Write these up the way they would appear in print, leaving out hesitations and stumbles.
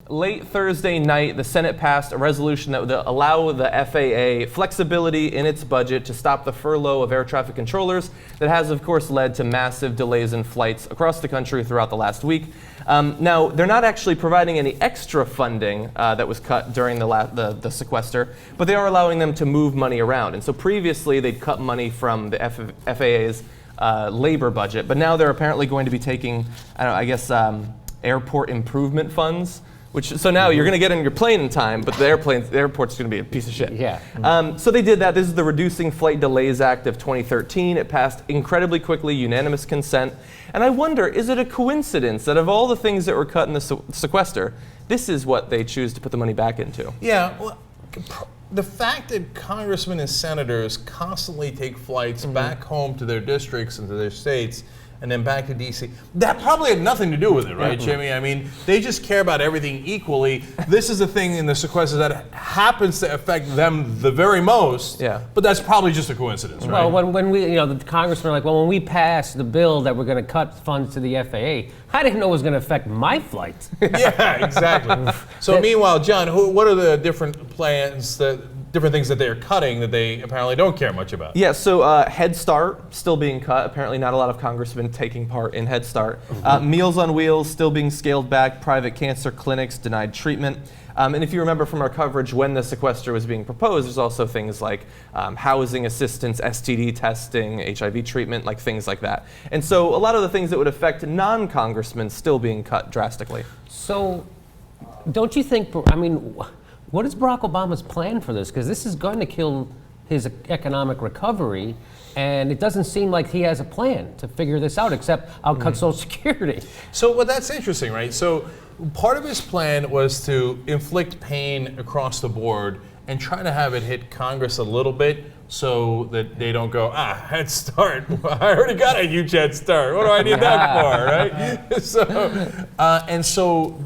late Thursday night, the Senate passed a resolution that would allow the FAA flexibility in its budget to stop the furlough of air traffic controllers that has, of course, led to massive delays in flights across the country throughout the last week. Now, they're not actually providing any extra funding that was cut during the sequester, but they are allowing them to move money around. And so previously, they'd cut money from the FAA's labor budget, but now they're apparently going to be taking, airport improvement funds. So now you're going to get on your plane in time, but the airport's going to be a piece of shit. Yeah. So they did that. This is the Reducing Flight Delays Act of 2013. It passed incredibly quickly, unanimous consent. And I wonder, is it a coincidence that of all the things that were cut in the sequester, this is what they choose to put the money back into? Yeah. Well, the fact that congressmen and senators constantly take flights back home to their districts and to their states and then back to D.C., that probably had nothing to do with it, right, Jimmy? I mean, they just care about everything equally. This is the thing in the sequester that happens to affect them the very most, but that's probably just a coincidence, right? Well, when we, the congressmen are like, well, when we passed the bill that we're going to cut funds to the FAA, I didn't know it was going to affect my flight. Yeah, exactly. So meanwhile, John, what are the different plans, different things that they're cutting that they apparently don't care much about? Yeah, so Head Start still being cut. Apparently not a lot of congressmen taking part in Head Start. Meals on Wheels still being scaled back. Private cancer clinics denied treatment. And if you remember from our coverage when the sequester was being proposed, there's also things like housing assistance, STD testing, HIV treatment, like things like that. And so a lot of the things that would affect non-congressmen still being cut drastically. So don't you think, what is Barack Obama's plan for this? Because this is going to kill his economic recovery, and it doesn't seem like he has a plan to figure this out, except I'll cut Social Security. So, well, that's interesting, right? So part of his plan was to inflict pain across the board and try to have it hit Congress a little bit so that they don't go, Head Start. I already got a huge Head Start. What do I need that for, right? So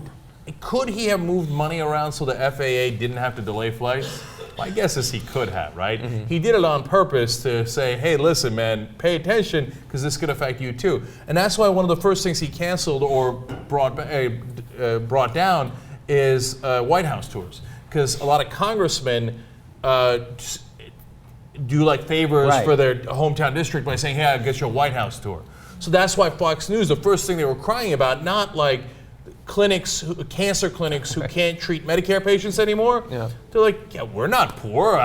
could he have moved money around so the FAA didn't have to delay flights? My guess is he could have, right? He did it on purpose to say, hey, listen, man, pay attention because this could affect you too. And that's why one of the first things he canceled or brought down is White House tours. Because a lot of congressmen do like favors for their hometown district by saying, hey, I'll get you a White House tour. So that's why Fox News, the first thing they were crying about, not like cancer clinics who can't treat Medicare patients anymore. Yeah. They're like, yeah, we're not poor.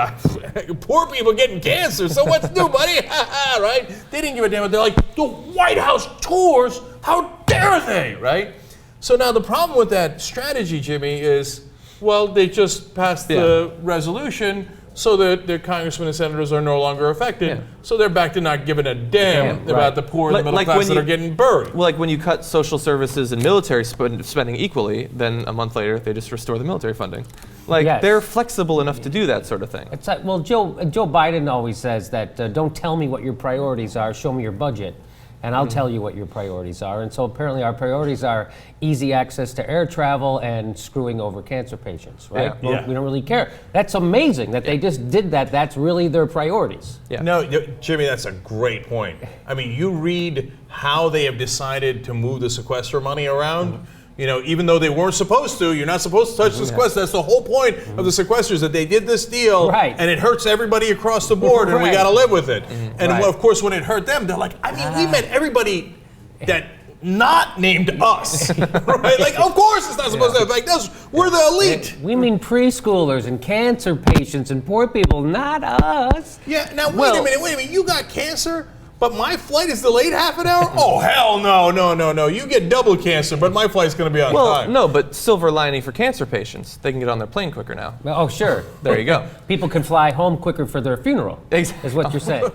Poor people getting cancer, so what's new, buddy? Right? They didn't give a damn. They're like, the White House tours? How dare they, right? So now the problem with that strategy, Jimmy, is, well, they just passed the resolution so that their congressmen and senators are no longer affected. So they're back to not giving a damn about the poor and the middle class that are getting buried. Well, like when you cut social services and military spending equally, then a month later they just restore the military funding. Like they're flexible enough to do that sort of thing. It's like, well, Joe Biden always says that don't tell me what your priorities are, show me your budget. And I'll tell you what your priorities are. And so apparently our priorities are easy access to air travel and screwing over cancer patients, right? We don't really care. That's amazing that they just did that. That's really their priorities. No, Jimmy, that's a great point. I mean, you read how they have decided to move the sequester money around. Even though they weren't supposed to, you're not supposed to touch the sequester. That's the whole point of the sequesters, that they did this deal, and it hurts everybody across the board, and we got to live with it. And of course, when it hurt them, they're like, we meant everybody that not named us, right? Like, of course it's not supposed to affect us. We're the elite. We mean preschoolers and cancer patients and poor people, not us. Yeah, now wait a minute. You got cancer? But my flight is delayed half an hour? Oh, hell no. You get double cancer, but my flight's going to be on time. Well, no, but silver lining for cancer patients. They can get on their plane quicker now. Oh, sure. There you go. People can fly home quicker for their funeral, is what you're saying.